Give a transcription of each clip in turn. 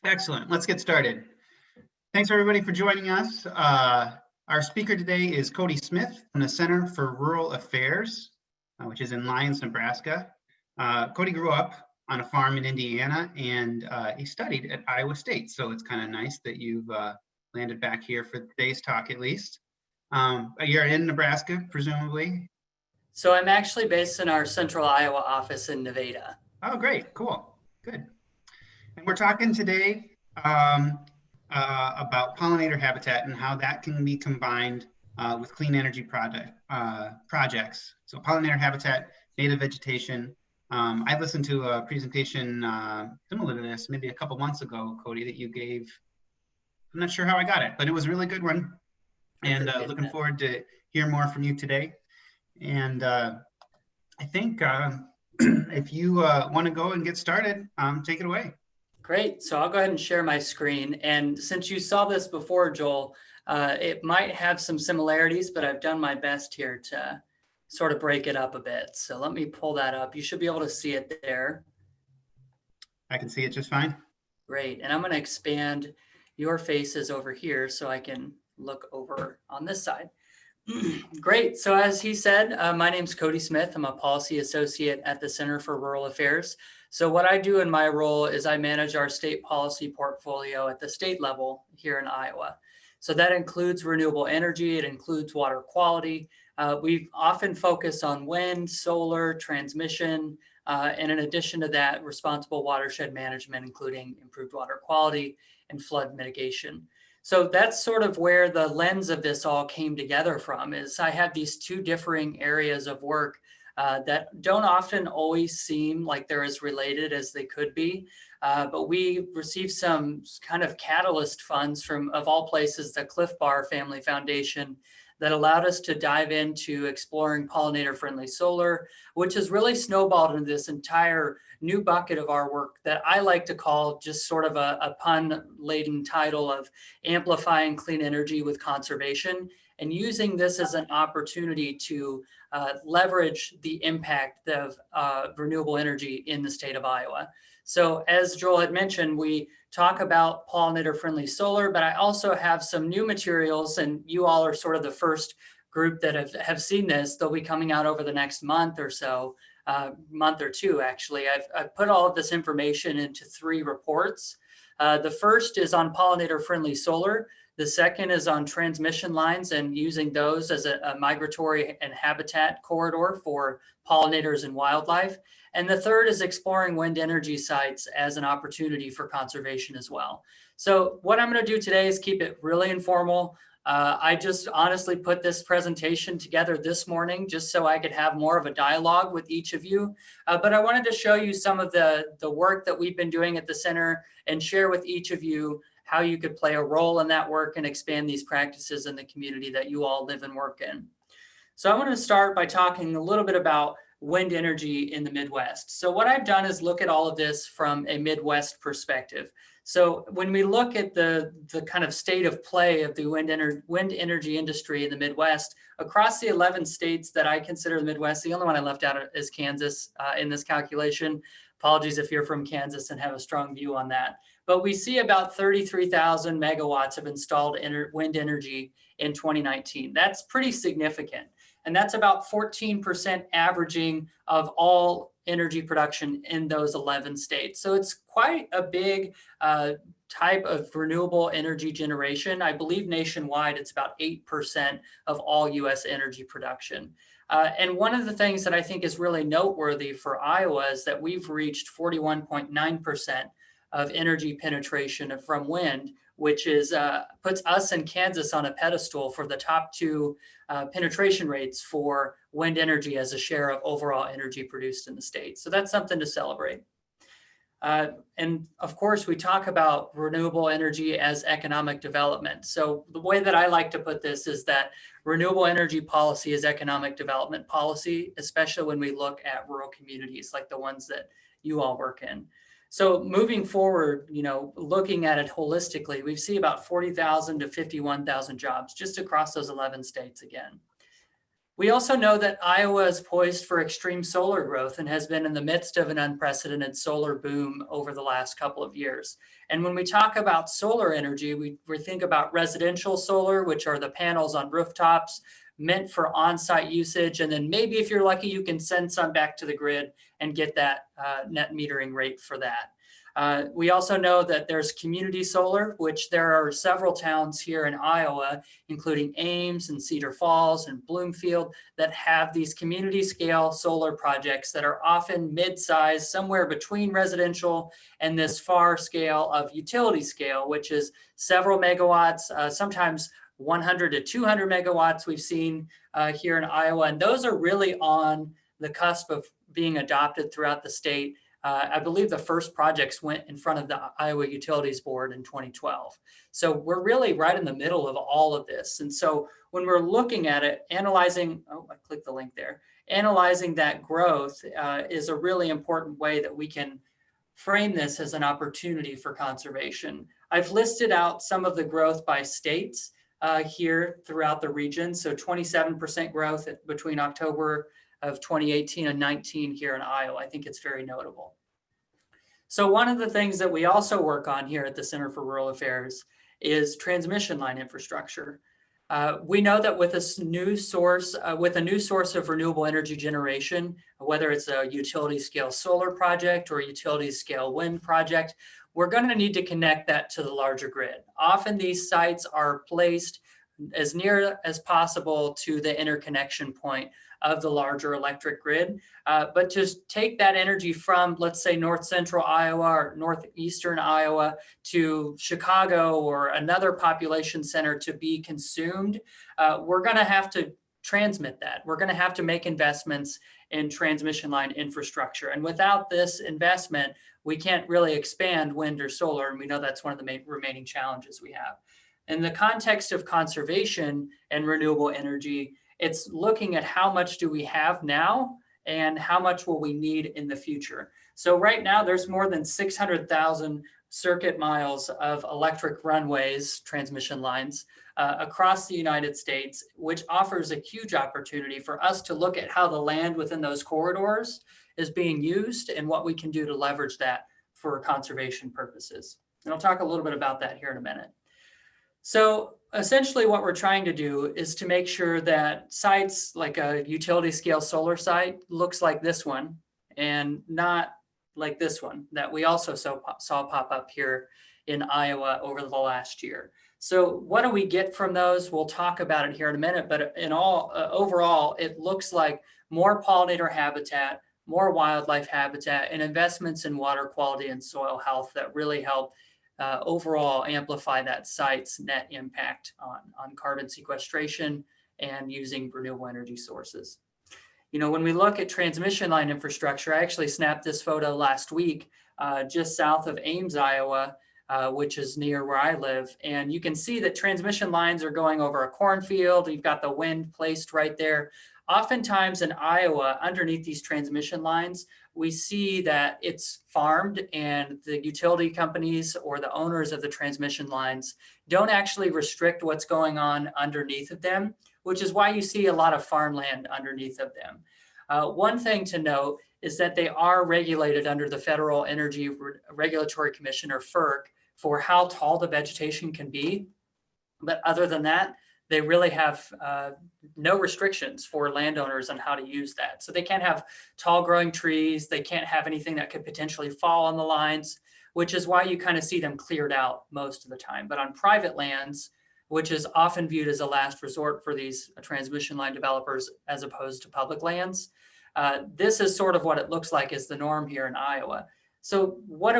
Excellent. Let's get started. Thanks everybody for joining us. Our speaker today is Cody Smith from the Center for Rural Affairs, which is in Lyons, Nebraska. Cody grew up on a farm in Indiana, and he studied at Iowa State. So it's kind of nice that you've landed back here for today's talk, at least. You're in Nebraska, presumably. So I'm actually based in our central Iowa office in Nevada. Oh, great. Cool. Good. And we're talking today about pollinator habitat and how that can be combined with clean energy projects. So pollinator habitat, native vegetation. I listened to a presentation similar to this maybe a couple months ago, Cody, that you gave. I'm not sure how I got it, but it was a really good one. And looking forward to hear more from you today. And I think if you want to go and get started, take it away. Great. So I'll go ahead and share my screen. And since you saw this before, Joel, it might have some similarities, but I've done my best here to sort of break it up a bit. So let me pull that up. You should be able to see it there. I can see it just fine. Great. And I'm going to expand your faces over here so I can look over on this side. Great. So as he said, my name's Cody Smith. I'm a policy associate at the Center for Rural Affairs. So what I do in my role is I manage our state policy portfolio at the state level here in Iowa. So that includes renewable energy. It includes water quality. We've often focused on wind, solar, transmission, and in addition to that, responsible watershed management, including improved water quality and flood mitigation. So that's sort of where the lens of this all came together from, is I have these two differing areas of work that don't often always seem like they're as related as they could be. But we received some kind of catalyst funds from, of all places, the Cliff Bar Family Foundation, that allowed us to dive into exploring pollinator-friendly solar, which has really snowballed into this entire new bucket of our work that I like to call just sort of a pun-laden title of amplifying clean energy with conservation, and using this as an opportunity to leverage the impact of renewable energy in the state of Iowa. So as Joel had mentioned, we talk about pollinator-friendly solar, but I also have some new materials, and you all are sort of the first group that have seen this. They'll be coming out over the next month or so, month or two, actually. I've put all of this information into 3 reports. The first is on pollinator-friendly solar. The second is on transmission lines and using those as a migratory and habitat corridor for pollinators and wildlife. And the third is exploring wind energy sites as an opportunity for conservation as well. So what I'm going to do today is keep it really informal. I just honestly put this presentation together this morning just so I could have more of a dialogue with each of you. But I wanted to show you some of the work that we've been doing at the center and share with each of you how you could play a role in that work and expand these practices in the community that you all live and work in. So I want to start by talking a little bit about wind energy in the Midwest. So what I've done is look at all of this from a Midwest perspective. So when we look at the kind of state of play of the wind energy industry in the Midwest, across the 11 states that I consider the Midwest, the only one I left out is Kansas in this calculation. Apologies if you're from Kansas and have a strong view on that. But we see about 33,000 megawatts of installed wind energy in 2019. That's pretty significant. And that's about 14% averaging of all energy production in those 11 states. So it's quite a big type of renewable energy generation. I believe nationwide, it's about 8% of all US energy production. And one of the things that I think is really noteworthy for Iowa is that we've reached 41.9% of energy penetration from wind, which is puts us and Kansas on a pedestal for the top 2 penetration rates for wind energy as a share of overall energy produced in the state. So that's something to celebrate. And of course, we talk about renewable energy as economic development. So the way that I like to put this is that renewable energy policy is economic development policy, especially when we look at rural communities like the ones that you all work in. So moving forward, looking at it holistically, we see about 40,000 to 51,000 jobs just across those 11 states again. We also know that Iowa is poised for extreme solar growth and has been in the midst of an unprecedented solar boom over the last couple of years. And when we talk about solar energy, we think about residential solar, which are the panels on rooftops meant for on-site usage. And then maybe if you're lucky, you can send some back to the grid and get that net metering rate for that. We also know that there's community solar, which there are several towns here in Iowa, including Ames and Cedar Falls and Bloomfield, that have these community scale solar projects that are often mid-sized, somewhere between residential and this far scale of utility scale, which is several megawatts, sometimes 100 to 200 megawatts we've seen here in Iowa. And those are really on the cusp of being adopted throughout the state. I believe the first projects went in front of the Iowa Utilities Board in 2012. So we're really right in the middle of all of this. And so when we're looking at it, analyzing, I clicked the link there, analyzing that growth is a really important way that we can frame this as an opportunity for conservation. I've listed out some of the growth by states here throughout the region. So 27% growth between October of 2018 and 19 here in Iowa. I think it's very notable. So one of the things that we also work on here at the Center for Rural Affairs is transmission line infrastructure. We know that with a new source of renewable energy generation, whether it's a utility scale solar project or a utility scale wind project, we're going to need to connect that to the larger grid. Often these sites are placed as near as possible to the interconnection point of the larger electric grid. But to take that energy from, let's say, north central Iowa or northeastern Iowa to Chicago or another population center to be consumed, we're going to have to transmit that. We're going to have to make investments in transmission line infrastructure. And without this investment, we can't really expand wind or solar. And we know that's one of the main remaining challenges we have. In the context of conservation and renewable energy, it's looking at how much do we have now and how much will we need in the future. So right now there's more than 600,000 circuit miles of electric runways, transmission lines, across the United States, which offers a huge opportunity for us to look at how the land within those corridors is being used and what we can do to leverage that for conservation purposes. And I'll talk a little bit about that here in a minute. So essentially what we're trying to do is to make sure that sites like a utility scale solar site looks like this one and not like this one that we also saw pop up here in Iowa over the last year. So what do we get from those? We'll talk about it here in a minute, but overall, it looks like more pollinator habitat, more wildlife habitat, and investments in water quality and soil health that really help overall amplify that site's net impact on carbon sequestration and using renewable energy sources. You know, when we look at transmission line infrastructure, I actually snapped this photo last week just south of Ames, Iowa, which is near where I live. And you can see that transmission lines are going over a cornfield. You've got the wind placed right there. Oftentimes in Iowa, underneath these transmission lines, we see that it's farmed and the utility companies or the owners of the transmission lines don't actually restrict what's going on underneath of them, which is why you see a lot of farmland underneath of them. One thing to note is that they are regulated under the Federal Energy Regulatory Commission, or FERC, for how tall the vegetation can be. But other than that, they really have no restrictions for landowners on how to use that. So they can't have tall growing trees. They can't have anything that could potentially fall on the lines, which is why you kind of see them cleared out most of the time. But on private lands, which is often viewed as a last resort for these transmission line developers as opposed to public lands, this is sort of what it looks like is the norm here in Iowa. So what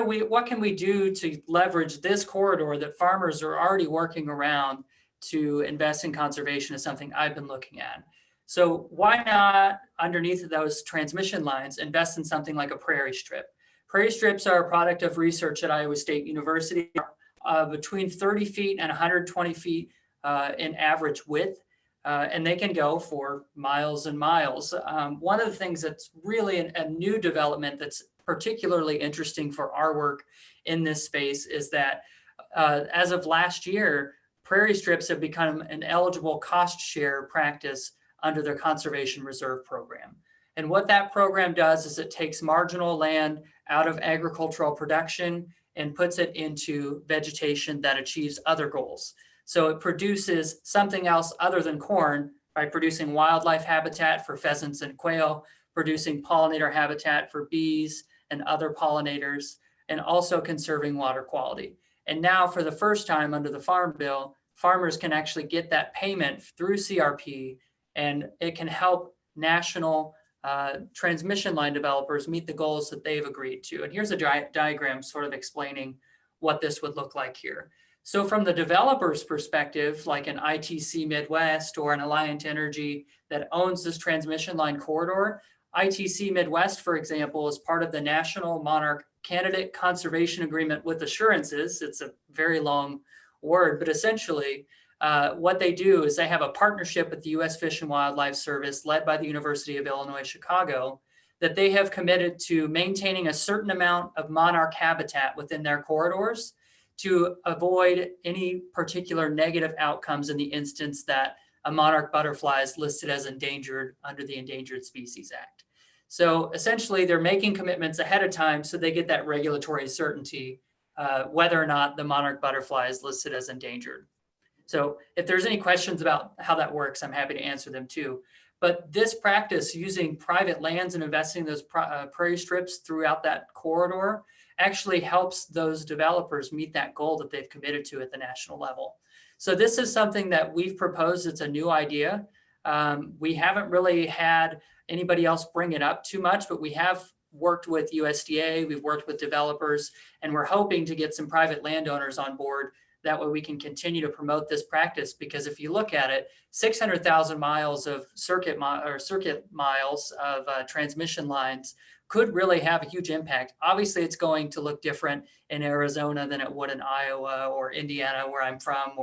can we do to leverage this corridor that farmers are already working around to invest in conservation is something I've been looking at. So why not, underneath those transmission lines, invest in something like a prairie strip? Prairie strips are a product of research at Iowa State University, between 30 feet and 120 feet in average width, and they can go for miles and miles. One of the things that's really a new development that's particularly interesting for our work in this space is that as of last year, prairie strips have become an eligible cost share practice under their conservation reserve program. And what that program does is it takes marginal land out of agricultural production and puts it into vegetation that achieves other goals. So it produces something else other than corn by producing wildlife habitat for pheasants and quail, producing pollinator habitat for bees and other pollinators, and also conserving water quality. And now for the first time under the Farm Bill, farmers can actually get that payment through CRP, and it can help national transmission line developers meet the goals that they've agreed to. And here's a diagram sort of explaining what this would look like here. So from the developer's perspective, like an ITC Midwest or an Alliant Energy that owns this transmission line corridor, ITC Midwest, for example, is part of the National Monarch Candidate Conservation Agreement with Assurances. It's a very long word, but essentially what they do is they have a partnership with the U.S. Fish and Wildlife Service led by the University of Illinois, Chicago, that they have committed to maintaining a certain amount of monarch habitat within their corridors to avoid any particular negative outcomes in the instance that a monarch butterfly is listed as endangered under the Endangered Species Act. So essentially they're making commitments ahead of time so they get that regulatory certainty whether or not the monarch butterfly is listed as endangered. So if there's any questions about how that works, I'm happy to answer them too. But this practice using private lands and investing those prairie strips throughout that corridor actually helps those developers meet that goal that they've committed to at the national level. So this is something that we've proposed. It's a new idea. We haven't really had anybody else bring it up too much, but we have worked with USDA, we've worked with developers, and we're hoping to get some private landowners on board. That way we can continue to promote this practice, because if you look at it, 600,000 miles of circuit miles of transmission lines could really have a huge impact. Obviously, it's going to look different in Arizona than it would in Iowa or Indiana, where I'm from,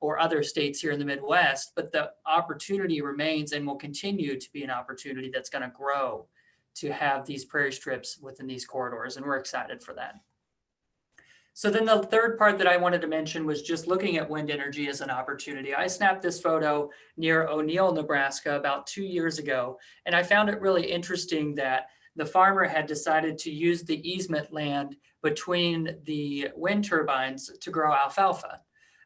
or other states here in the Midwest, but the opportunity remains and will continue to be an opportunity that's going to grow to have these prairie strips within these corridors, and we're excited for that. So then the third part that I wanted to mention was just looking at wind energy as an opportunity. I snapped this photo near O'Neill, Nebraska about 2 years ago, and I found it really interesting that the farmer had decided to use the easement land between the wind turbines to grow alfalfa.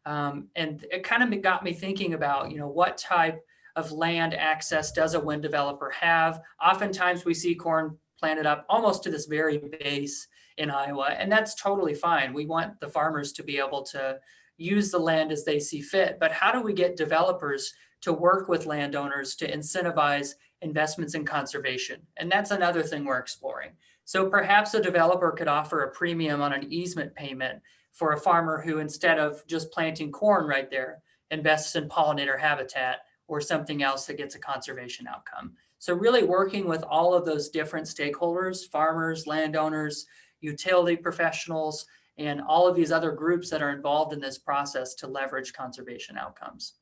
And it kind of got me thinking about, what type of land access does a wind developer have? Oftentimes we see corn planted up almost to this very base in Iowa, and that's totally fine. We want the farmers to be able to use the land as they see fit, but how do we get developers to work with landowners to incentivize investments in conservation? And that's another thing we're exploring. So perhaps a developer could offer a premium on an easement payment for a farmer who, instead of just planting corn right there, invests in pollinator habitat or something else that gets a conservation outcome. So really working with all of those different stakeholders, farmers, landowners, utility professionals, and all of these other groups that are involved in this process to leverage conservation outcomes.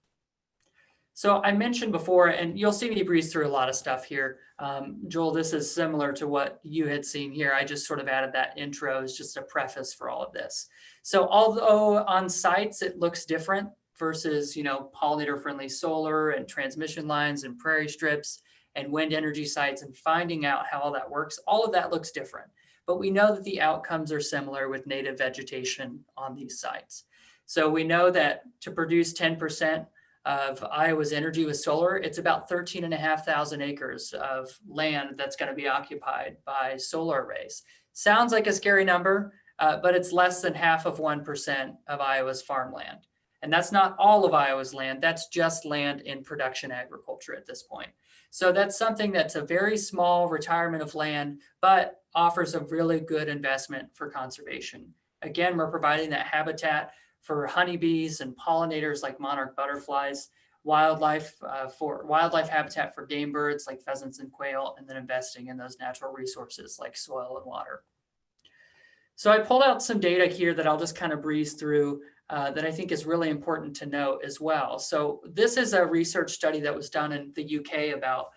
So I mentioned before, and you'll see me breeze through a lot of stuff here. Joel, this is similar to what you had seen here. I just sort of added that intro as just a preface for all of this. So although on sites it looks different versus, pollinator-friendly solar and transmission lines and prairie strips and wind energy sites, and finding out how all that works, all of that looks different. But we know that the outcomes are similar with native vegetation on these sites. So we know that to produce 10% of Iowa's energy with solar, it's about 13,500 acres of land that's going to be occupied by solar arrays. Sounds like a scary number, but it's less than half of 1% of Iowa's farmland. And that's not all of Iowa's land. That's just land in production agriculture at this point. So that's something that's a very small retirement of land, but offers a really good investment for conservation. Again, we're providing that habitat for honeybees and pollinators like monarch butterflies, wildlife habitat for game birds like pheasants and quail, and then investing in those natural resources like soil and water. So I pulled out some data here that I'll just kind of breeze through that I think is really important to note as well. So this is a research study that was done in the UK about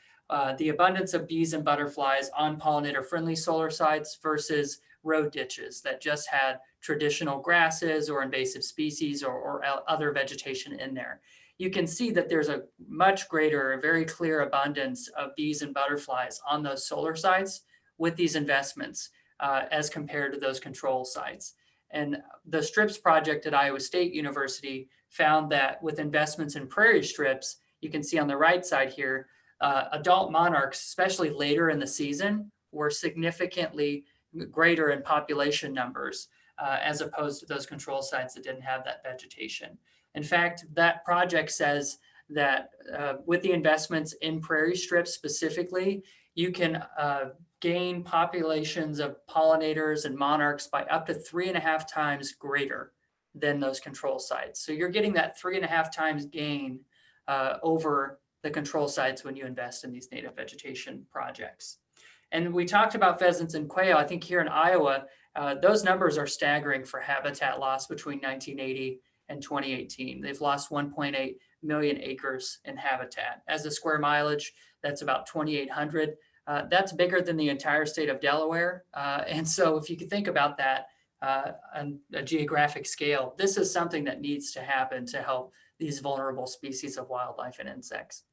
the abundance of bees and butterflies on pollinator-friendly solar sites versus road ditches that just had traditional grasses or invasive species or other vegetation in there. you can see that there's a much greater, very clear abundance of bees and butterflies on those solar sites with these investments as compared to those control sites. And the strips project at Iowa State University found that with investments in prairie strips, you can see on the right side here, adult monarchs, especially later in the season, were significantly greater in population numbers as opposed to those control sites that didn't have that vegetation. In fact, that project says that with the investments in prairie strips specifically, you can gain populations of pollinators and monarchs by up to 3.5 times greater than those control sites. So you're getting that 3.5 times gain over the control sites when you invest in these native vegetation projects. And we talked about pheasants and quail. I think here in Iowa, those numbers are staggering for habitat loss between 1980 and 2018. They've lost 1.8 million acres in habitat. As a square mileage, that's about 2,800. That's bigger than the entire state of Delaware. And so if you can think about that on a geographic scale, this is something that needs to happen to help these vulnerable species of wildlife and insects.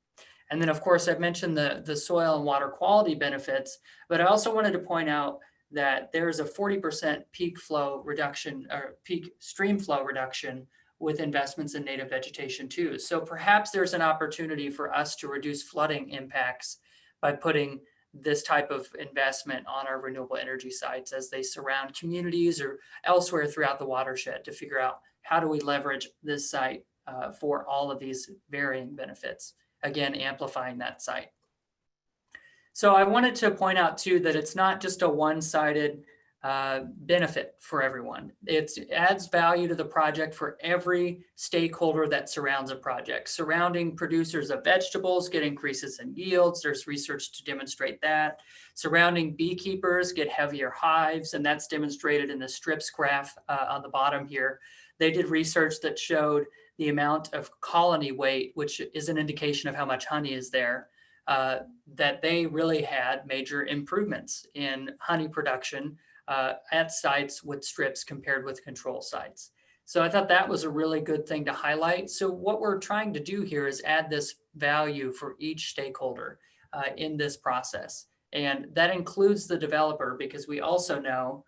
And then, of course, I've mentioned the soil and water quality benefits, but I also wanted to point out that there's a 40% peak flow reduction or peak stream flow reduction with investments in native vegetation too. So perhaps there's an opportunity for us to reduce flooding impacts by putting this type of investment on our renewable energy sites as they surround communities or elsewhere throughout the watershed to figure out how do we leverage this site for all of these varying benefits, again, amplifying that site. So I wanted to point out too that it's not just a one-sided benefit for everyone. It adds value to the project for every stakeholder that surrounds a project. Surrounding producers of vegetables get increases in yields. There's research to demonstrate that. Surrounding beekeepers get heavier hives, and that's demonstrated in the strips graph on the bottom here. They did research that showed the amount of colony weight, which is an indication of how much honey is there, that they really had major improvements in honey production at sites with strips compared with control sites. So I thought that was a really good thing to highlight. So what we're trying to do here is add this value for each stakeholder in this process. And that includes the developer, because we also know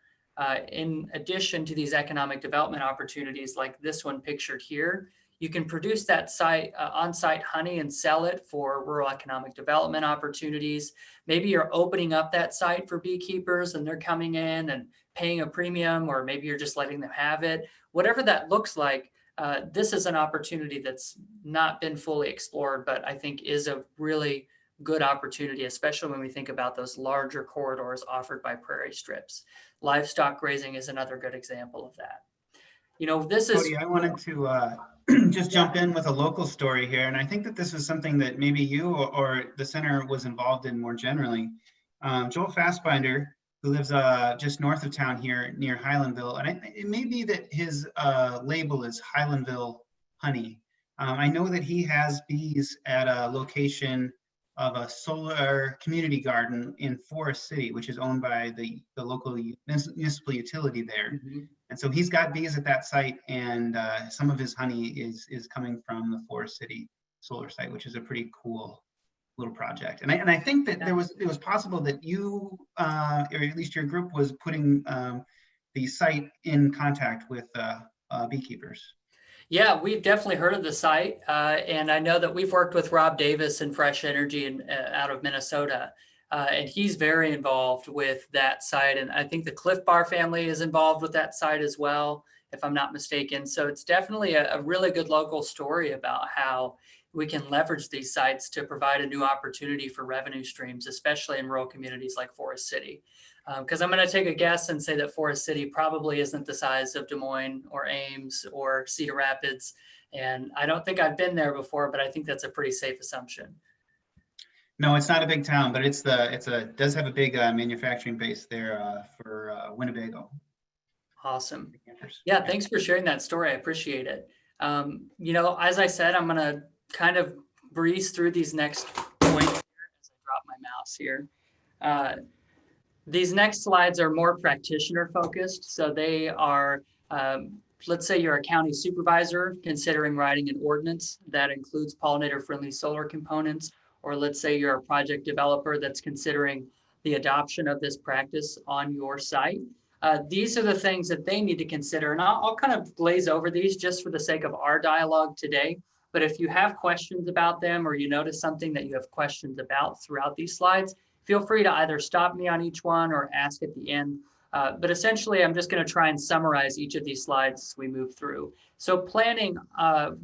in addition to these economic development opportunities like this one pictured here, you can produce that site on-site honey and sell it for rural economic development opportunities. Maybe you're opening up that site for beekeepers and they're coming in and paying a premium, or maybe you're just letting them have it. Whatever that looks like, this is an opportunity that's not been fully explored, but I think is a really good opportunity, especially when we think about those larger corridors offered by prairie strips. Livestock grazing is another good example of that. You know, this is— Cody, I wanted to just jump in with a local story here. And I think that this is something that maybe you or the center was involved in more generally. Joel Fassbinder, who lives just north of town here near Highlandville, and it may be that his label is Highlandville honey. I know that he has bees at a location of a solar community garden in Forest City, which is owned by the local municipal utility there. Mm-hmm. And so he's got bees at that site, and some of his honey is coming from the Forest City solar site, which is a pretty cool little project. And I think that it was possible that you, or at least your group, was putting the site in contact with beekeepers. Yeah, we've definitely heard of the site. And I know that we've worked with Rob Davis in Fresh Energy out of Minnesota. And he's very involved with that site. And I think the Cliff Bar family is involved with that site as well, if I'm not mistaken. So it's definitely a really good local story about how we can leverage these sites to provide a new opportunity for revenue streams, especially in rural communities like Forest City. Because I'm going to take a guess and say that Forest City probably isn't the size of Des Moines or Ames or Cedar Rapids. And I don't think I've been there before, but I think that's a pretty safe assumption. No, it's not a big town, but it does have a big manufacturing base there for Winnebago. Awesome. Yeah, thanks for sharing that story. I appreciate it. You know, as I said, I'm going to kind of breeze through these next points here as I drop my mouse here. These next slides are more practitioner focused. So they are Let's say you're a county supervisor considering writing an ordinance that includes pollinator-friendly solar components, or let's say you're a project developer that's considering the adoption of this practice on your site. These are the things that they need to consider. And I'll kind of glaze over these just for the sake of our dialogue today. But if you have questions about them, or you notice something that you have questions about throughout these slides, feel free to either stop me on each one or ask at the end. But essentially, I'm just going to try and summarize each of these slides as we move through. So planning,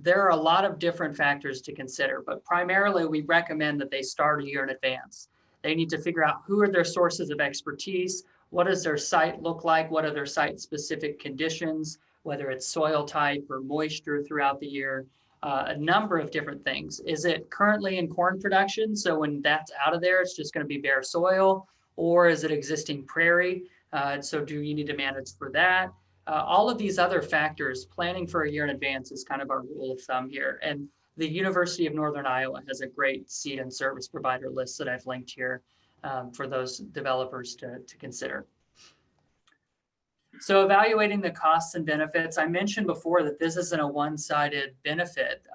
there are a lot of different factors to consider, but primarily we recommend that they start a year in advance. They need to figure out who are their sources of expertise, what does their site look like, what are their site-specific conditions, whether it's soil type or moisture throughout the year, a number of different things. Is it currently in corn production? So when that's out of there, it's just going to be bare soil, or is it existing prairie? So do you need to manage for that? All of these other factors, planning for a year in advance is kind of our rule of thumb here. And the University of Northern Iowa has a great seed and service provider list that I've linked here for those developers to consider. So evaluating the costs and benefits, I mentioned before that this isn't a one-sided benefit.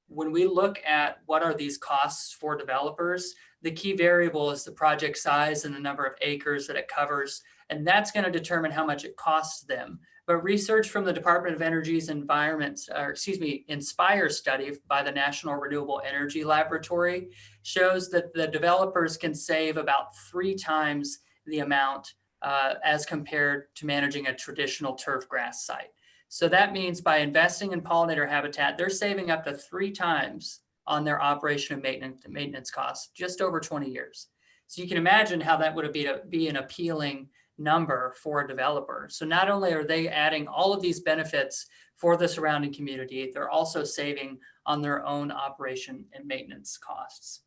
When we look at what are these costs for developers, the key variable is the project size and the number of acres that it covers, and that's going to determine how much it costs them. But research from the Department of Energy's INSPIRE study by the National Renewable Energy Laboratory shows that the developers can save about 3 times the amount as compared to managing a traditional turf grass site. So that means by investing in pollinator habitat, they're saving up to 3 times on their operation and maintenance costs, just over 20 years. So you can imagine how that would be an appealing number for a developer. So not only are they adding all of these benefits for the surrounding community, they're also saving on their own operation and maintenance costs.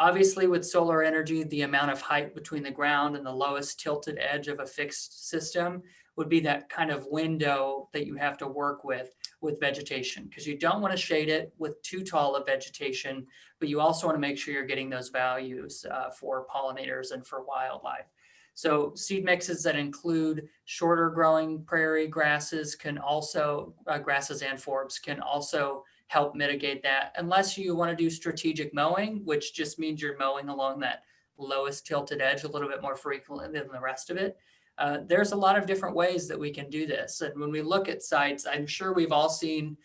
Obviously, with solar energy, the amount of height between the ground and the lowest tilted edge of a fixed system would be that kind of window that you have to work with vegetation, because you don't want to shade it with too tall of vegetation, but you also want to make sure you're getting those values for pollinators and for wildlife. So seed mixes that include shorter growing prairie grasses can also, grasses and forbs can also help mitigate that, unless you want to do strategic mowing, which just means you're mowing along that lowest tilted edge a little bit more frequently than the rest of it. There's a lot of different ways that we can do this. And when we look at sites, I'm sure we've all seen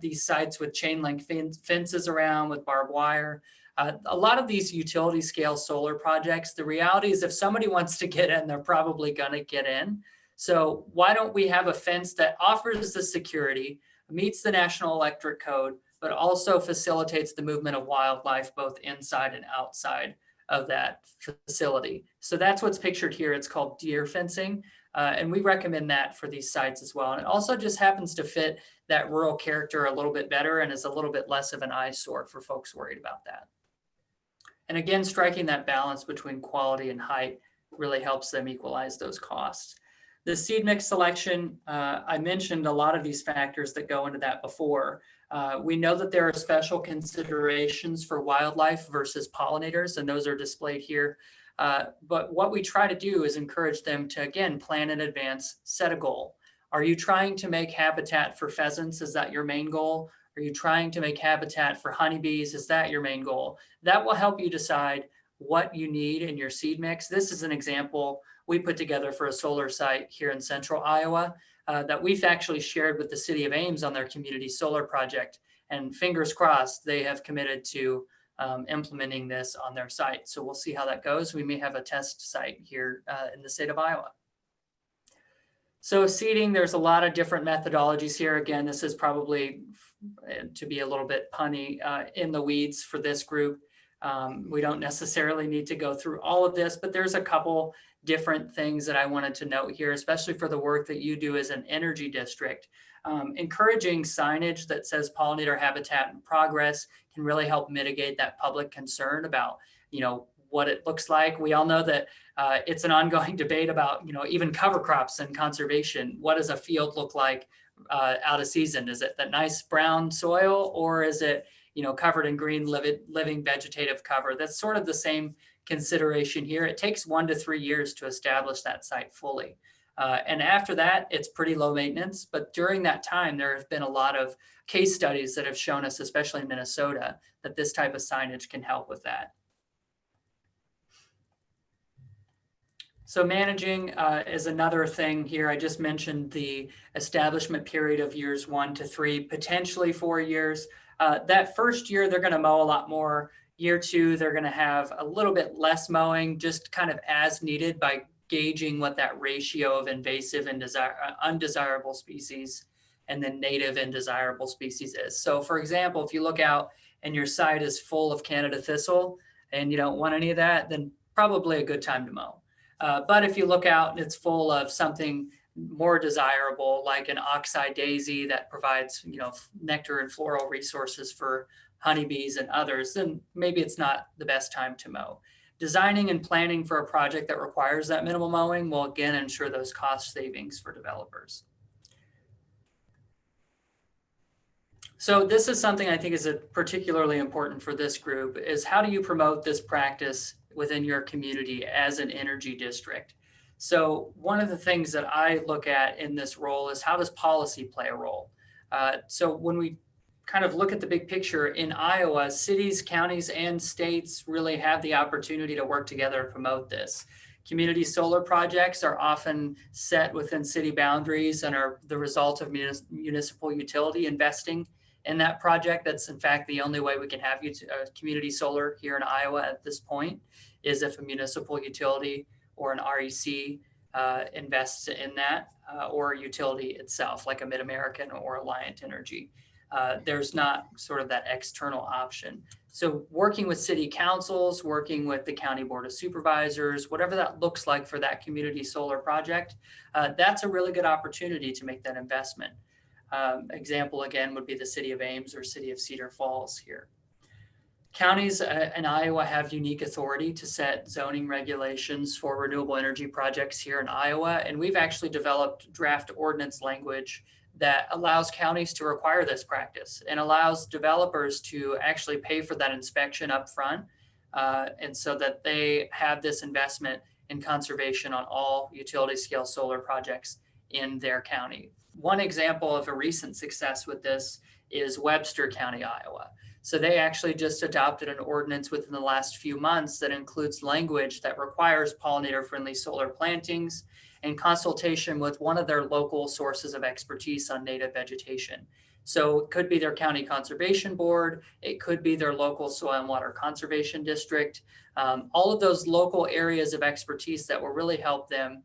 these sites with chain link fences around with barbed wire. A lot of these utility scale solar projects, the reality is if somebody wants to get in, they're probably going to get in. So why don't we have a fence that offers the security, meets the National Electric Code, but also facilitates the movement of wildlife both inside and outside of that facility. So that's what's pictured here. It's called deer fencing. And we recommend that for these sites as well. And it also just happens to fit that rural character a little bit better and is a little bit less of an eyesore for folks worried about that. And again, striking that balance between quality and height really helps them equalize those costs. The seed mix selection, I mentioned a lot of these factors that go into that before. We know that there are special considerations for wildlife versus pollinators, and those are displayed here. But what we try to do is encourage them to, again, plan in advance, set a goal. Are you trying to make habitat for pheasants? Is that your main goal? Are you trying to make habitat for honeybees? Is that your main goal? That will help you decide what you need in your seed mix. This is an example we put together for a solar site here in central Iowa that we've actually shared with the city of Ames on their community solar project. And fingers crossed, they have committed to implementing this on their site. So we'll see how that goes. We may have a test site here in the state of Iowa. So seeding, there's a lot of different methodologies here. Again, this is probably, to be a little bit punny, in the weeds for this group. We don't necessarily need to go through all of this, but there's a couple different things that I wanted to note here, especially for the work that you do as an energy district. Encouraging signage that says pollinator habitat in progress can really help mitigate that public concern about, what it looks like. We all know that it's an ongoing debate about, even cover crops and conservation. What does a field look like out of season? Is it that nice brown soil, or is it, covered in green living vegetative cover? That's sort of the same consideration here. It takes 1 to 3 years to establish that site fully. And after that, it's pretty low maintenance. But during that time, there have been a lot of case studies that have shown us, especially in Minnesota, that this type of signage can help with that. So managing is another thing here. I just mentioned the establishment period of years 1 to 3, potentially 4 years. That first year, they're going to mow a lot more. Year 2, they're going to have a little bit less mowing, just kind of as needed by gauging what that ratio of invasive and undesirable species and then native and desirable species is. So for example, if you look out and your site is full of Canada thistle and you don't want any of that, then probably a good time to mow. But if you look out and it's full of something more desirable, like an oxeye daisy that provides, nectar and floral resources for honeybees and others, then maybe it's not the best time to mow. Designing and planning for a project that requires that minimal mowing will again ensure those cost savings for developers. So this is something I think is particularly important for this group, is how do you promote this practice within your community as an energy district? So one of the things that I look at in this role is how does policy play a role? So when we kind of look at the big picture in Iowa, cities, counties, and states really have the opportunity to work together to promote this. Community solar projects are often set within city boundaries and are the result of municipal utility investing in that project. That's in fact the only way we can have community solar here in Iowa at this point, is if a municipal utility or an REC invests in that, or a utility itself, like a Mid-American or Alliant Energy. There's not sort of that external option. So working with city councils, working with the county board of supervisors, whatever that looks like for that community solar project, that's a really good opportunity to make that investment. Example again would be the city of Ames or city of Cedar Falls here. Counties in Iowa have unique authority to set zoning regulations for renewable energy projects here in Iowa, and we've actually developed draft ordinance language that allows counties to require this practice and allows developers to actually pay for that inspection up front, and so that they have this investment in conservation on all utility scale solar projects in their county. One example of a recent success with this is Webster County, Iowa. So they actually just adopted an ordinance within the last few months that includes language that requires pollinator-friendly solar plantings in consultation with one of their local sources of expertise on native vegetation. So it could be their county conservation board, it could be their local soil and water conservation district, all of those local areas of expertise that will really help them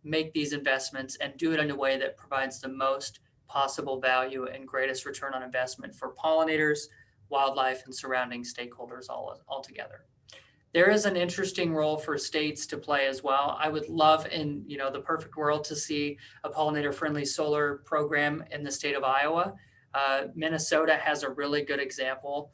make these investments and do it in a way that provides the most possible value and greatest return on investment for pollinators, wildlife, and surrounding stakeholders all together. There is an interesting role for states to play as well. I would love in the perfect world to see a pollinator-friendly solar program in the state of Iowa. Minnesota has a really good example.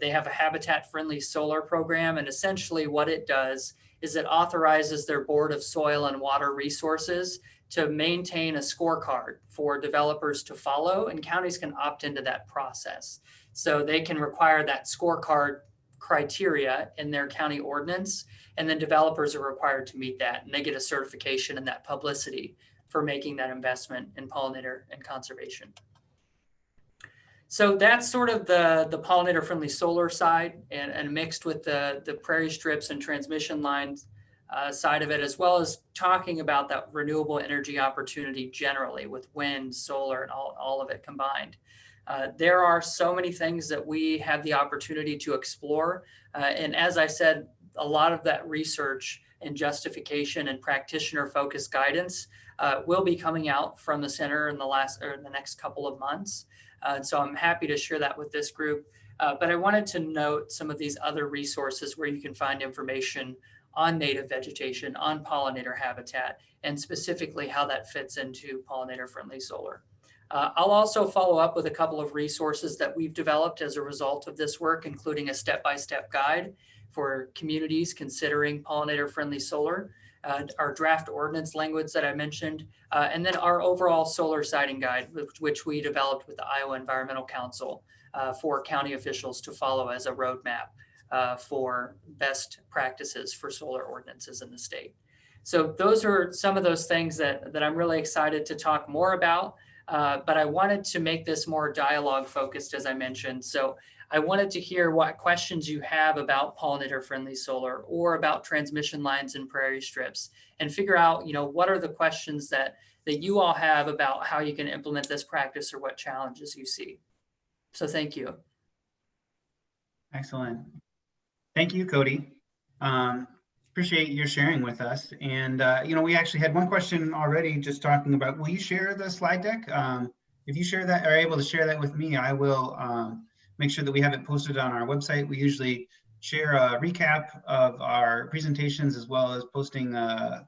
They have a habitat-friendly solar program, and essentially what it does is it authorizes their Board of Soil and Water Resources to maintain a scorecard for developers to follow, and counties can opt into that process. So they can require that scorecard criteria in their county ordinance, and then developers are required to meet that, and they get a certification and that publicity for making that investment in pollinator and conservation. So that's sort of the pollinator-friendly solar side, and mixed with the prairie strips and transmission lines side of it, as well as talking about that renewable energy opportunity generally with wind, solar, and all of it combined. There are so many things that we have the opportunity to explore. And as I said, a lot of that research and justification and practitioner-focused guidance will be coming out from the center in the next couple of months. So I'm happy to share that with this group. But I wanted to note some of these other resources where you can find information on native vegetation, on pollinator habitat, and specifically how that fits into pollinator-friendly solar. I'll also follow up with a couple of resources that we've developed as a result of this work, including a step-by-step guide for communities considering pollinator-friendly solar, our draft ordinance language that I mentioned, and then our overall solar siting guide, which we developed with the Iowa Environmental Council for county officials to follow as a roadmap for best practices for solar ordinances in the state. So those are some of those things that I'm really excited to talk more about. But I wanted to make this more dialogue focused, as I mentioned. So I wanted to hear what questions you have about pollinator friendly solar or about transmission lines and prairie strips, and figure out, what are the questions that you all have about how you can implement this practice or what challenges you see. So thank you. Excellent. Thank you, Cody. Appreciate your sharing with us. And, we actually had one question already just talking about, will you share the slide deck? If you share that, are able to share that with me, I will make sure that we have it posted on our website. We usually share a recap of our presentations as well as posting a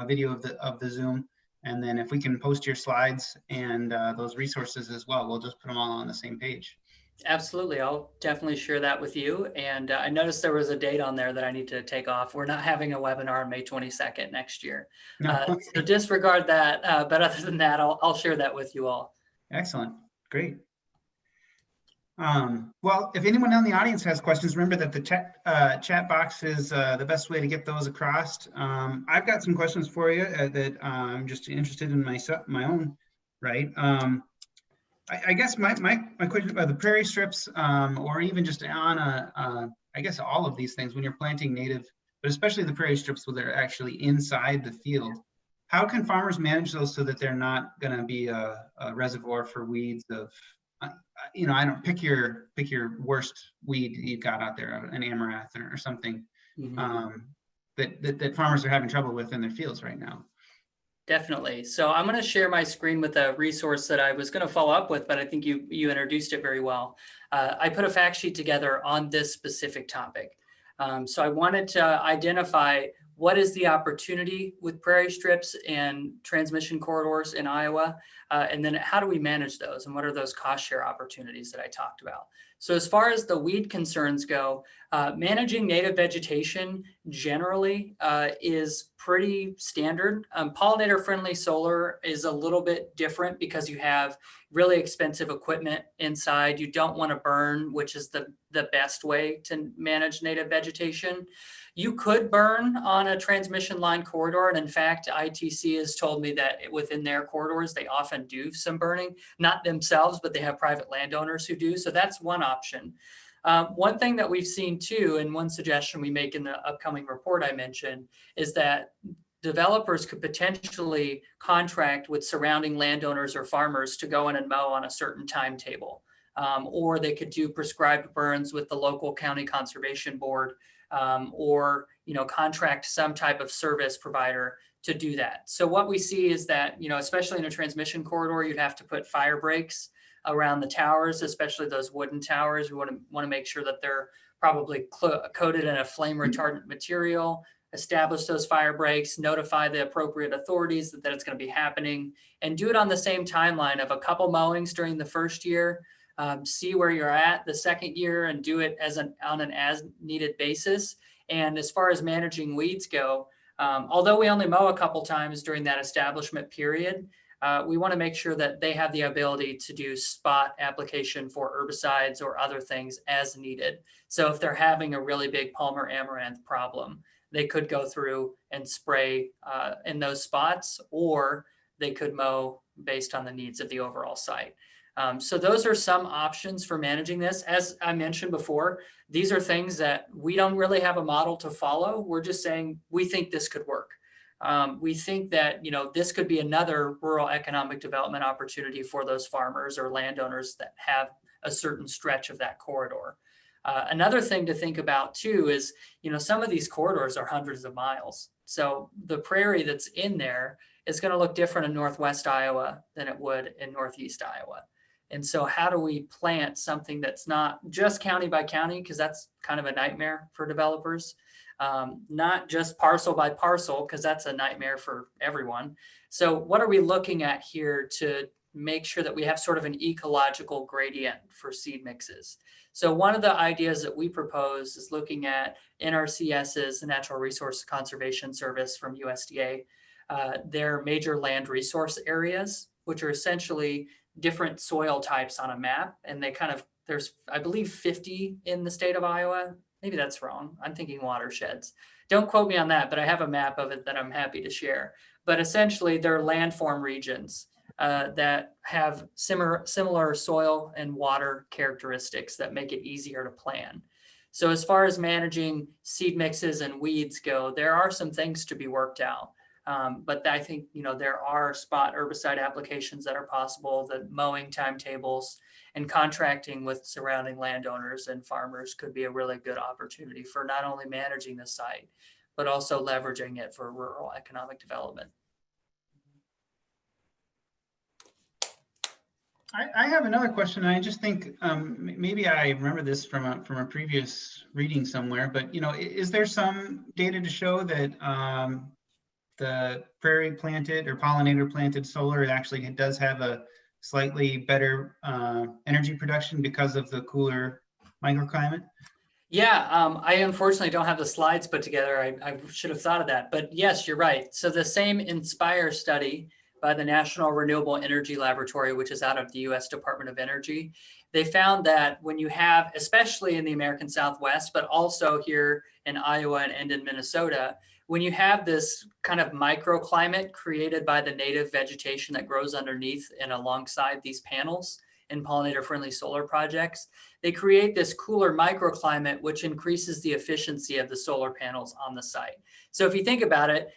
video of the Zoom. And then if we can post your slides and those resources as well, we'll just put them all on the same page. Absolutely. I'll definitely share that with you. And I noticed there was a date on there that I need to take off. We're not having a webinar on May 22nd next year. No. So disregard that. But other than that, I'll share that with you all. Excellent. Great. Well, if anyone in the audience has questions, remember that the chat box is the best way to get those across. I've got some questions for you that I'm just interested in my own, right? I guess my question about the prairie strips, or even just on I guess all of these things when you're planting native, but especially the prairie strips where they're actually inside the field, how can farmers manage those so that they're not going to be a reservoir for weeds of, I don't pick your worst weed you've got out there, an amaranth or something, that farmers are having trouble with in their fields right now. Definitely. So I'm going to share my screen with a resource that I was going to follow up with, but I think you introduced it very well. I put a fact sheet together on this specific topic. So I wanted to identify what is the opportunity with prairie strips and transmission corridors in Iowa, and then how do we manage those, and what are those cost share opportunities that I talked about. So as far as the weed concerns go, managing native vegetation generally is pretty standard. Pollinator friendly solar is a little bit different because you have really expensive equipment inside. You don't want to burn, which is the best way to manage native vegetation. You could burn on a transmission line corridor. And in fact, ITC has told me that within their corridors, they often do some burning, not themselves, but they have private landowners who do. So that's one option. One thing that we've seen too, and one suggestion we make in the upcoming report I mentioned, is that developers could potentially contract with surrounding landowners or farmers to go in and mow on a certain timetable. Or they could do prescribed burns with the local county conservation board, or contract some type of service provider to do that. So what we see is that, especially in a transmission corridor, you'd have to put fire breaks around the towers, especially those wooden towers. We want to make sure that they're probably coated in a flame retardant material, establish those fire breaks, notify the appropriate authorities that it's going to be happening, and do it on the same timeline of a couple mowings during the first year, see where you're at the second year, and do it on an as needed basis. And as far as managing weeds go, although we only mow a couple times during that establishment period, we want to make sure that they have the ability to do spot application for herbicides or other things as needed. So if they're having a really big Palmer amaranth problem, they could go through and spray in those spots, or they could mow based on the needs of the overall site. So those are some options for managing this. As I mentioned before, these are things that we don't really have a model to follow. We're just saying we think this could work. We think that this could be another rural economic development opportunity for those farmers or landowners that have a certain stretch of that corridor. Another thing to think about too is, some of these corridors are hundreds of miles. So the prairie that's in there is going to look different in Northwest Iowa than it would in Northeast Iowa. And so how do we plant something that's not just county by county, because that's kind of a nightmare for developers, not just parcel by parcel, because that's a nightmare for everyone. So what are we looking at here to make sure that we have sort of an ecological gradient for seed mixes? So one of the ideas that we propose is looking at NRCS's, the Natural Resource Conservation Service from USDA, their major land resource areas, which are essentially different soil types on a map. And there's, I believe, 50 in the state of Iowa. Maybe that's wrong. I'm thinking watersheds. Don't quote me on that, but I have a map of it that I'm happy to share. But essentially, they're landform regions that have similar soil and water characteristics that make it easier to plan. So as far as managing seed mixes and weeds go, there are some things to be worked out. But I think, there are spot herbicide applications that are possible, the mowing timetables and contracting with surrounding landowners and farmers could be a really good opportunity for not only managing the site, but also leveraging it for rural economic development. I have another question. I just think maybe I remember this from a previous reading somewhere, but is there some data to show that the prairie planted or pollinator planted solar actually does have a slightly better energy production because of the cooler microclimate? Yeah, I unfortunately don't have the slides put together. I should have thought of that, but yes, you're right. So the same INSPIRE study by the National Renewable Energy Laboratory, which is out of the US Department of Energy, they found that when you have, especially in the American Southwest, but also here in Iowa and in Minnesota, when you have this kind of microclimate created by the native vegetation that grows underneath and alongside these panels in pollinator-friendly solar projects, they create this cooler microclimate, which increases the efficiency of the solar panels on the site. So if you think about it,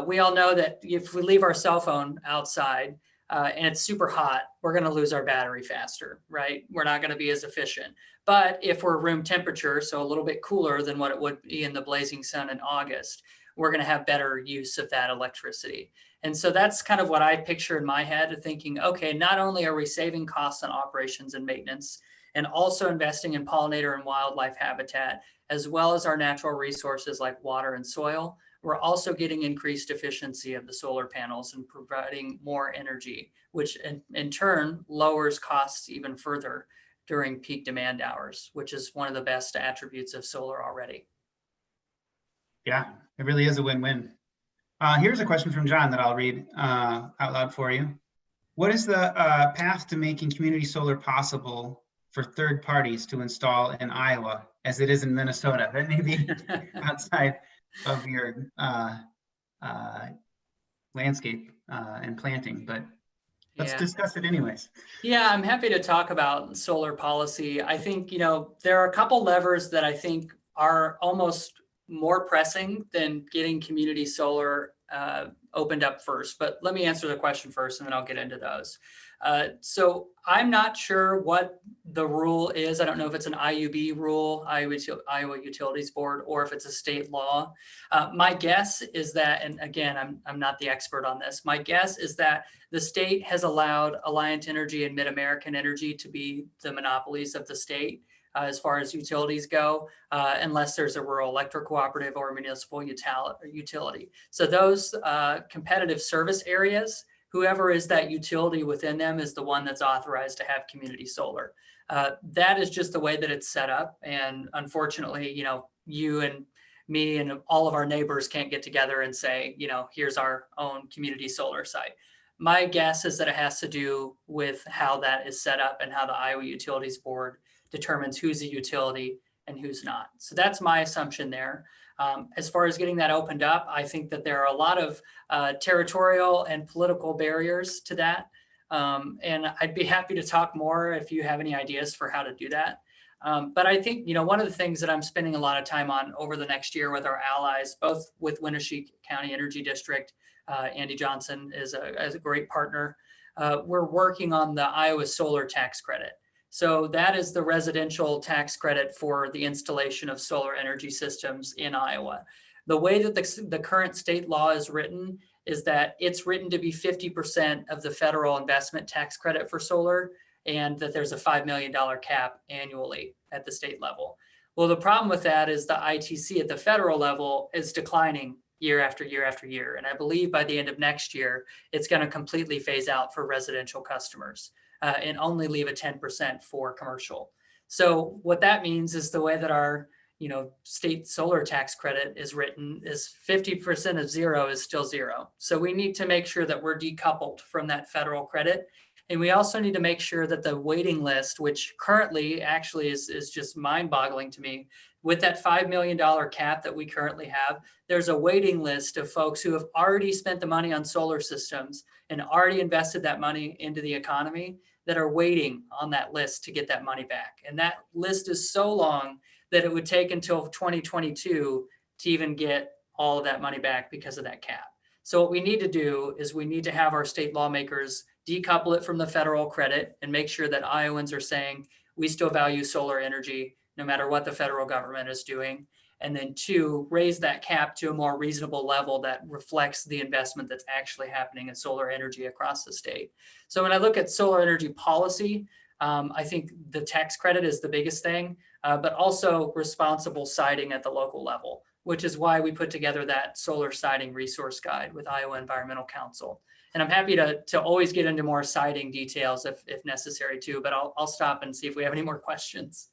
we all know that if we leave our cell phone outside and it's super hot, we're going to lose our battery faster, right? We're not going to be as efficient. But if we're room temperature, so a little bit cooler than what it would be in the blazing sun in August, we're going to have better use of that electricity. And so that's kind of what I picture in my head, thinking, okay, not only are we saving costs on operations and maintenance, and also investing in pollinator and wildlife habitat, as well as our natural resources like water and soil, we're also getting increased efficiency of the solar panels and providing more energy, which in turn lowers costs even further during peak demand hours, which is one of the best attributes of solar already. Yeah, it really is a win-win. Here's a question from John that I'll read out loud for you. What is the path to making community solar possible for third parties to install in Iowa as it is in Minnesota? That may be outside of your landscape and planting, but let's discuss it anyways. Yeah, I'm happy to talk about solar policy. I think, there are a couple levers that I think are almost more pressing than getting community solar opened up first. But let me answer the question first, and then I'll get into those. So I'm not sure what the rule is. I don't know if it's an IUB rule, Iowa Utilities Board, or if it's a state law. My guess is that, and again, I'm not the expert on this, my guess is that the state has allowed Alliant Energy and Mid-American Energy to be the monopolies of the state as far as utilities go, unless there's a rural electric cooperative or a municipal utility. So those competitive service areas, whoever is that utility within them is the one that's authorized to have community solar. That is just the way that it's set up. And unfortunately, you and me and all of our neighbors can't get together and say, here's our own community solar site. My guess is that it has to do with how that is set up and how the Iowa Utilities Board determines who's a utility and who's not. So that's my assumption there. As far as getting that opened up, I think that there are a lot of territorial and political barriers to that. And I'd be happy to talk more if you have any ideas for how to do that. But I think, one of the things that I'm spending a lot of time on over the next year with our allies, both with Winnebago County Energy District, Andy Johnson is a great partner. We're working on the Iowa Solar Tax Credit. So that is the residential tax credit for the installation of solar energy systems in Iowa. The way that the current state law is written is that it's written to be 50% of the federal investment tax credit for solar, and that there's a $5 million cap annually at the state level. Well, the problem with that is the ITC at the federal level is declining year after year after year. And I believe by the end of next year, it's going to completely phase out for residential customers. And only leave a 10% for commercial. So what that means is the way that our state solar tax credit is written is 50% of zero is still zero. So we need to make sure that we're decoupled from that federal credit And we also need to make sure that the waiting list, which currently actually is just mind-boggling to me, with that $5 million cap that we currently have, there's a waiting list of folks who have already spent the money on solar systems and already invested that money into the economy that are waiting on that list to get that money back. And that list is so long that it would take until 2022 to even get all of that money back because of that cap. So what we need to do is we need to have our state lawmakers decouple it from the federal credit and make sure that Iowans are saying we still value solar energy no matter what the federal government is doing. And then 2, raise that cap to a more reasonable level that reflects the investment that's actually happening in solar energy across the state. So when I look at solar energy policy, I think the tax credit is the biggest thing, but also responsible siting at the local level, which is why we put together that solar siting resource guide with Iowa Environmental Council. And I'm happy to always get into more siting details if necessary too, but I'll stop and see if we have any more questions.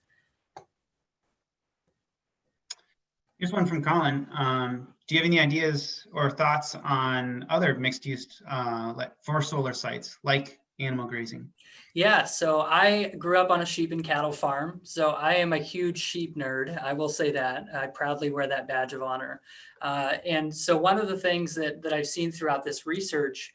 Here's one from Colin. Do you have any ideas or thoughts on other mixed use like for solar sites, like animal grazing? Yeah, so I grew up on a sheep and cattle farm. So I am a huge sheep nerd. I will say that. I proudly wear that badge of honor. And so one of the things that I've seen throughout this research,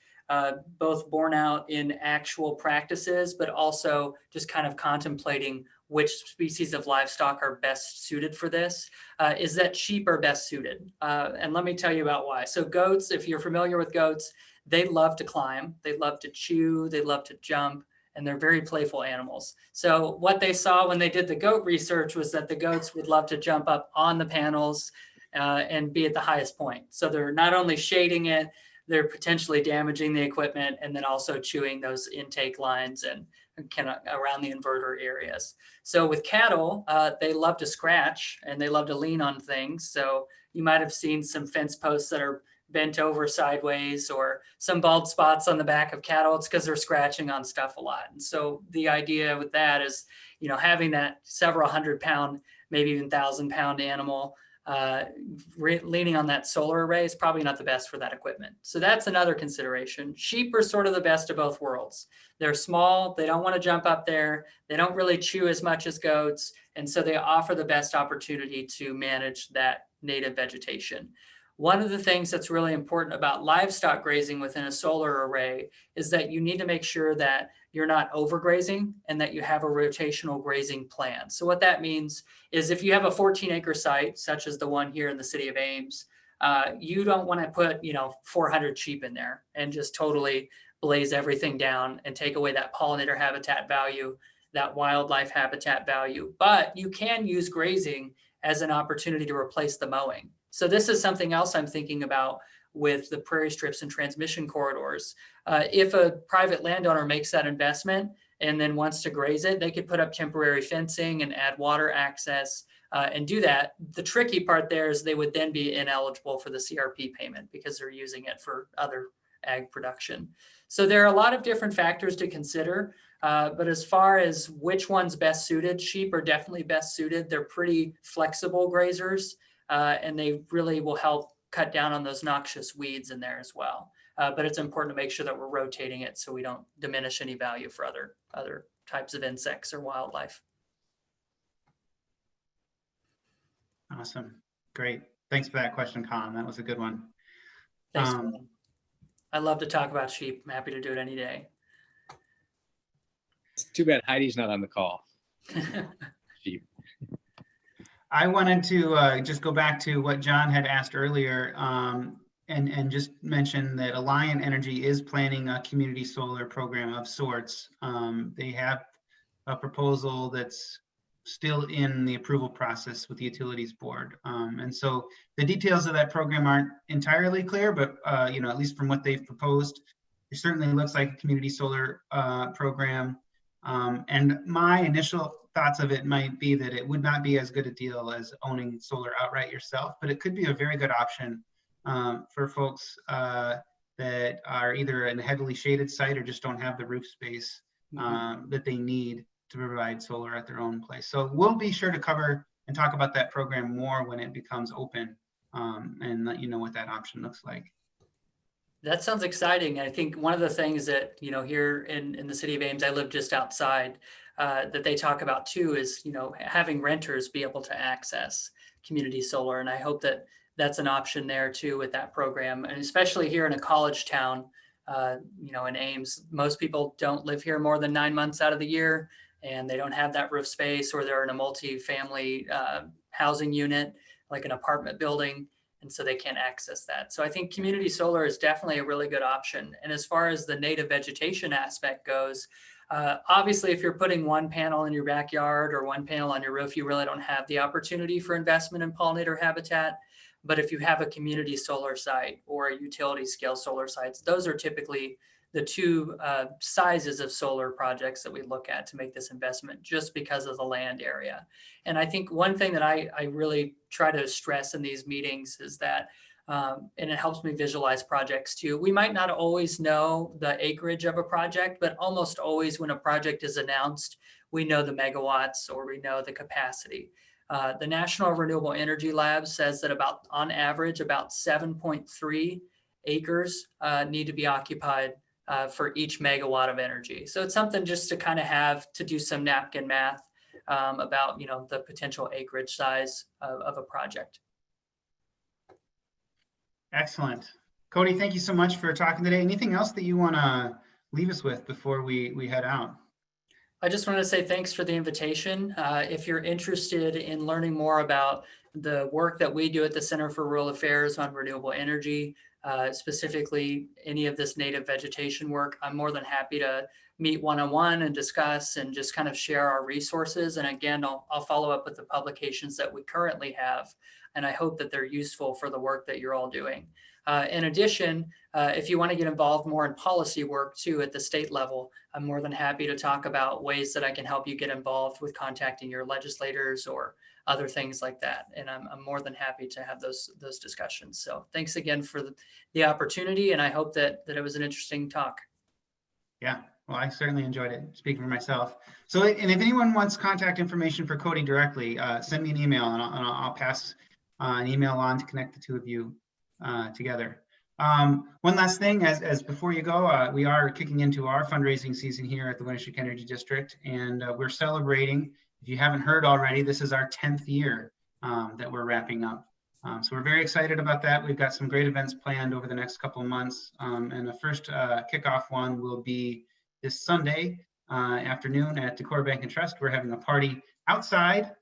both borne out in actual practices, but also just kind of contemplating which species of livestock are best suited for this, is that sheep are best suited. And let me tell you about why. So goats, if you're familiar with goats, they love to climb, they love to chew, they love to jump, and they're very playful animals. So what they saw when they did the goat research was that the goats would love to jump up on the panels and be at the highest point. So they're not only shading it, they're potentially damaging the equipment and then also chewing those intake lines and kind of around the inverter areas. So with cattle, they love to scratch and they love to lean on things. So you might have seen some fence posts that are bent over sideways or some bald spots on the back of cattle. It's because they're scratching on stuff a lot. And so the idea with that is, having that several 100-pound, maybe even 1,000-pound animal leaning on that solar array is probably not the best for that equipment. So that's another consideration. Sheep are sort of the best of both worlds. They're small, they don't want to jump up there, they don't really chew as much as goats, and so they offer the best opportunity to manage that native vegetation. One of the things that's really important about livestock grazing within a solar array is that you need to make sure that you're not overgrazing and that you have a rotational grazing plan. So what that means is if you have a 14-acre site, such as the one here in the city of Ames, you don't want to put 400 sheep in there and just totally blaze everything down and take away that pollinator habitat value, that wildlife habitat value. But you can use grazing as an opportunity to replace the mowing. So this is something else I'm thinking about with the prairie strips and transmission corridors. If a private landowner makes that investment and then wants to graze it, they could put up temporary fencing and add water access and do that. The tricky part there is they would then be ineligible for the CRP payment because they're using it for other ag production. So there are a lot of different factors to consider. But as far as which one's best suited, sheep are definitely best suited. They're pretty flexible grazers. And they really will help cut down on those noxious weeds in there as well. But it's important to make sure that we're rotating it so we don't diminish any value for other types of insects or wildlife. Awesome. Great. Thanks for that question, Colin. That was a good one. Thanks, Colin. I love to talk about sheep. I'm happy to do it any day. It's too bad Heidi's not on the call. Sheep. I wanted to just go back to what John had asked earlier and just mention that Alliant Energy is planning a community solar program of sorts. They have a proposal that's still in the approval process with the utilities board. And so the details of that program aren't entirely clear, but at least from what they've proposed, it certainly looks like a community solar program. And my initial thoughts of it might be that it would not be as good a deal as owning solar outright yourself, but it could be a very good option for folks that are either in a heavily shaded site or just don't have the roof space that they need to provide solar at their own place. So we'll be sure to cover and talk about that program more when it becomes open and let you know what that option looks like. That sounds exciting. I think one of the things that, here in the city of Ames, I live just outside, that they talk about too is, having renters be able to access community solar. And I hope that that's an option there too with that program. And especially here in a college town, in Ames, most people don't live here more than 9 months out of the year, and they don't have that roof space, or they're in a multi-family housing unit, like an apartment building. And so they can't access that. So I think community solar is definitely a really good option. And as far as the native vegetation aspect goes, obviously, if you're putting one panel in your backyard or one panel on your roof, you really don't have the opportunity for investment in pollinator habitat. But if you have a community solar site or a utility scale solar sites, those are typically the two sizes of solar projects that we look at to make this investment, just because of the land area. And I think one thing that I really try to stress in these meetings is that, and it helps me visualize projects too, we might not always know the acreage of a project, but almost always when a project is announced, we know the megawatts or we know the capacity. The National Renewable Energy Lab says that on average, about 7.3 acres need to be occupied for each megawatt of energy. So it's something just to kind of have to do some napkin math about, the potential acreage size of a project. Excellent. Cody, thank you so much for talking today. Anything else that you want to leave us with before we head out? I just want to say thanks for the invitation. If you're interested in learning more about the work that we do at the Center for Rural Affairs on renewable energy, specifically any of this native vegetation work, I'm more than happy to meet one-on-one and discuss and just kind of share our resources. And again, I'll follow up with the publications that we currently have, and I hope that they're useful for the work that you're all doing. In addition, if you want to get involved more in policy work too at the state level, I'm more than happy to talk about ways that I can help you get involved with contacting your legislators or other things like that. And I'm more than happy to have those discussions. So thanks again for the opportunity, and I hope that it was an interesting talk. Yeah, well, I certainly enjoyed it, speaking for myself. So, and if anyone wants contact information for Cody directly, send me an email, and I'll pass an email on to connect the two of you together. One last thing, as before you go, we are kicking into our fundraising season here at the Winnebago Energy District, and we're celebrating. If you haven't heard already, this is our 10th year that we're wrapping up. So we're very excited about that. We've got some great events planned over the next couple of months, and the first kickoff one will be this Sunday afternoon at Decor Bank and Trust. We're having a party outside,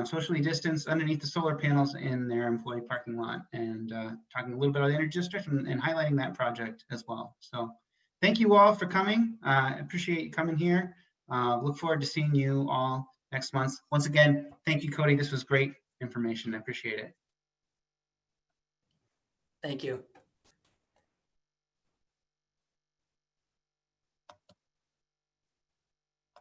socially distanced, underneath the solar panels in their employee parking lot, and talking a little bit about the energy district and highlighting that project as well. So thank you all for coming. I appreciate you coming here. Look forward to seeing you all next month. Once again, thank you, Cody. This was great information. I appreciate it. Thank you.